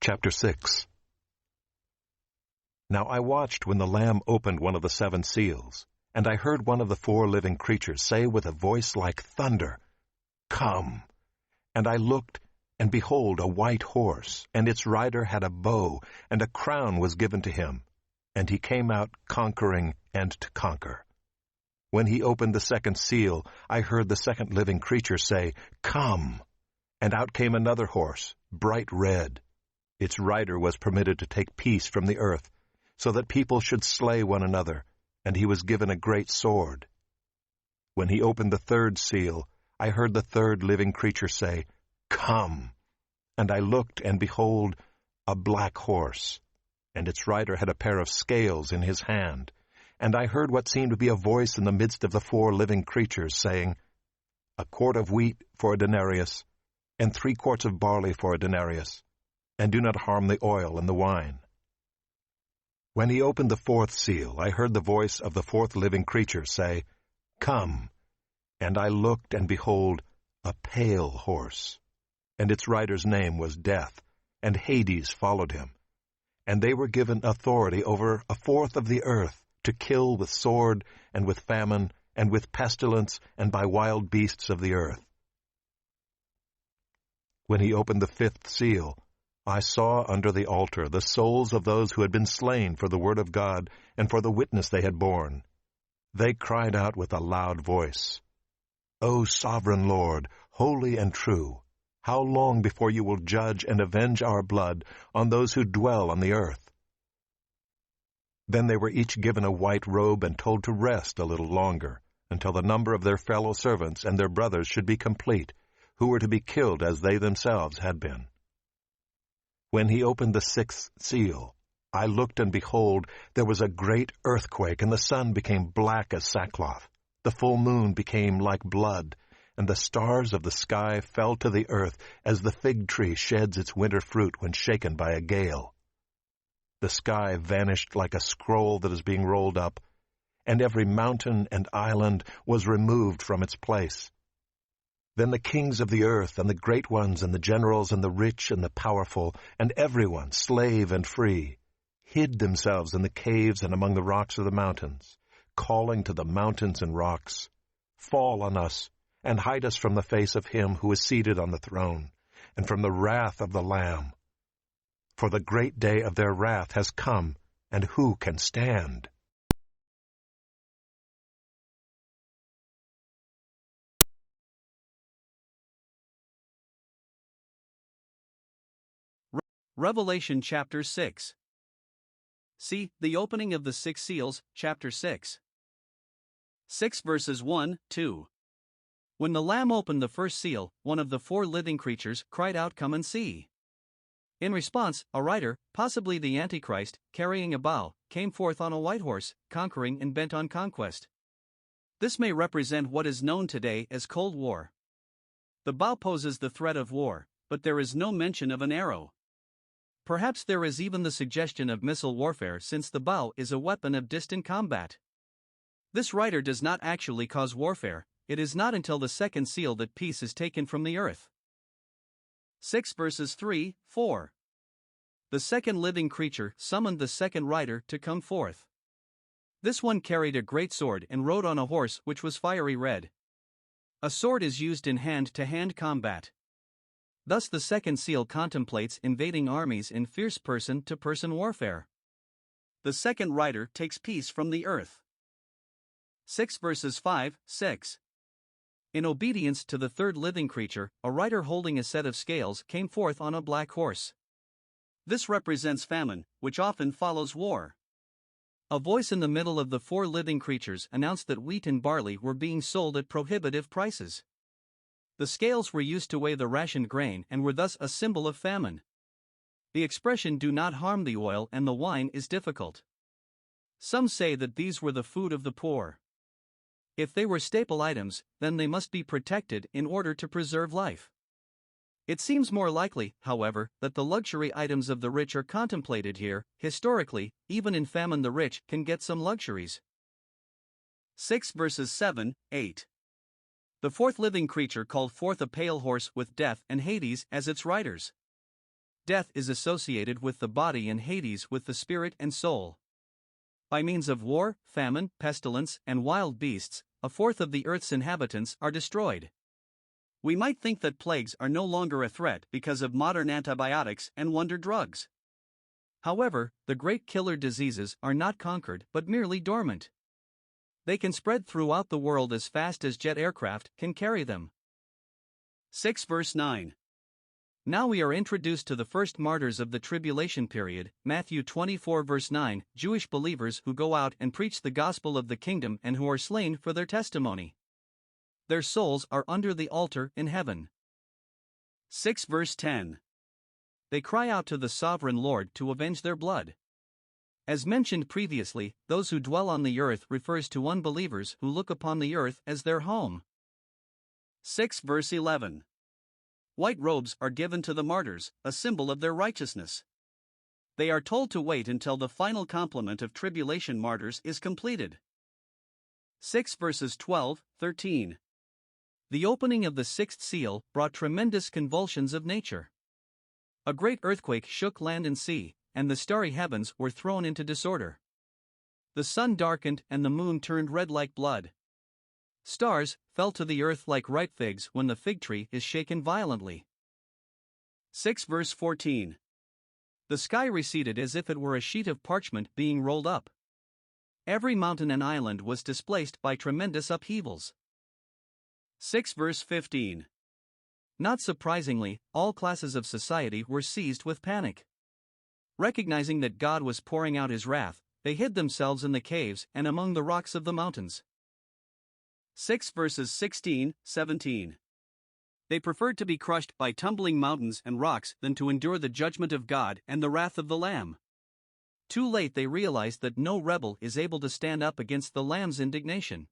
Chapter 6. Now I watched when the Lamb opened one of the 7 seals, and I heard one of the 4 living creatures say with a voice like thunder, "Come!" And I looked, and behold, a white horse, and its rider had a bow, and a crown was given to him, and he came out conquering and to conquer. When he opened the 2nd seal, I heard the 2nd living creature say, "Come!" And out came another horse, bright red. Its rider was permitted to take peace from the earth, so that people should slay one another, and he was given a great sword. When he opened the 3rd seal, I heard the 3rd living creature say, "Come!" And I looked, and behold, a black horse, and its rider had a pair of scales in his hand. And I heard what seemed to be a voice in the midst of the 4 living creatures, saying, "A quart of wheat for a denarius, and 3 quarts of barley for a denarius, and do not harm the oil and the wine." When he opened the 4th seal, I heard the voice of the 4th living creature say, "Come!" And I looked, and behold, a pale horse, and its rider's name was Death, and Hades followed him. And they were given authority over 1/4 of the earth, to kill with sword, and with famine, and with pestilence, and by wild beasts of the earth. When he opened the 5th seal, I saw under the altar the souls of those who had been slain for the word of God and for the witness they had borne. They cried out with a loud voice, "O sovereign Lord, holy and true, how long before you will judge and avenge our blood on those who dwell on the earth?" Then they were each given a white robe and told to rest a little longer, until the number of their fellow servants and their brothers should be complete, who were to be killed as they themselves had been. When he opened the 6th seal, I looked, and behold, there was a great earthquake, and the sun became black as sackcloth. The full moon became like blood, and the stars of the sky fell to the earth as the fig tree sheds its winter fruit when shaken by a gale. The sky vanished like a scroll that is being rolled up, and every mountain and island was removed from its place. Then the kings of the earth, and the great ones, and the generals, and the rich, and the powerful, and everyone, slave and free, hid themselves in the caves and among the rocks of the mountains, calling to the mountains and rocks, "Fall on us, and hide us from the face of him who is seated on the throne, and from the wrath of the Lamb. For the great day of their wrath has come, and who can stand?" Revelation chapter 6. See, the opening of the 6 seals, chapter 6. 6 verses 1, 2. When the Lamb opened the 1st seal, one of the 4 living creatures cried out, "Come and see." In response, a rider, possibly the Antichrist, carrying a bow, came forth on a white horse, conquering and bent on conquest. This may represent what is known today as Cold War. The bow poses the threat of war, but there is no mention of an arrow. Perhaps there is even the suggestion of missile warfare, since the bow is a weapon of distant combat. This rider does not actually cause warfare. It is not until the 2nd seal that peace is taken from the earth. 6 verses 3, 4. The 2nd living creature summoned the 2nd rider to come forth. This one carried a great sword and rode on a horse which was fiery red. A sword is used in hand-to-hand combat. Thus the 2nd seal contemplates invading armies in fierce person-to-person warfare. The 2nd rider takes peace from the earth. 6 verses 5, 6. In obedience to the 3rd living creature, a rider holding a set of scales came forth on a black horse. This represents famine, which often follows war. A voice in the middle of the 4 living creatures announced that wheat and barley were being sold at prohibitive prices. The scales were used to weigh the rationed grain and were thus a symbol of famine. The expression "do not harm the oil and the wine" is difficult. Some say that these were the food of the poor. If they were staple items, then they must be protected in order to preserve life. It seems more likely, however, that the luxury items of the rich are contemplated here. Historically, even in famine the rich can get some luxuries. 6 verses 7, 8. The 4th living creature called forth a pale horse with Death and Hades as its riders. Death is associated with the body and Hades with the spirit and soul. By means of war, famine, pestilence, and wild beasts, a fourth of the earth's inhabitants are destroyed. We might think that plagues are no longer a threat because of modern antibiotics and wonder drugs. However, the great killer diseases are not conquered but merely dormant. They can spread throughout the world as fast as jet aircraft can carry them. 6 verse 9. Now we are introduced to the first martyrs of the tribulation period, Matthew 24 verse 9, Jewish believers who go out and preach the gospel of the kingdom and who are slain for their testimony. Their souls are under the altar in heaven. 6 verse 10. They cry out to the sovereign Lord to avenge their blood. As mentioned previously, those who dwell on the earth refers to unbelievers who look upon the earth as their home. 6 verse 11. White robes are given to the martyrs, a symbol of their righteousness. They are told to wait until the final complement of tribulation martyrs is completed. 6 verses 12, 13. The opening of the sixth seal brought tremendous convulsions of nature. A great earthquake shook land and sea, and the starry heavens were thrown into disorder. The sun darkened and the moon turned red like blood. Stars fell to the earth like ripe figs when the fig tree is shaken violently. 6 verse 14. The sky receded as if it were a sheet of parchment being rolled up. Every mountain and island was displaced by tremendous upheavals. 6 verse 15. Not surprisingly, all classes of society were seized with panic. Recognizing that God was pouring out his wrath, they hid themselves in the caves and among the rocks of the mountains. 6 verses 16, 17. They preferred to be crushed by tumbling mountains and rocks than to endure the judgment of God and the wrath of the Lamb. Too late they realized that no rebel is able to stand up against the Lamb's indignation.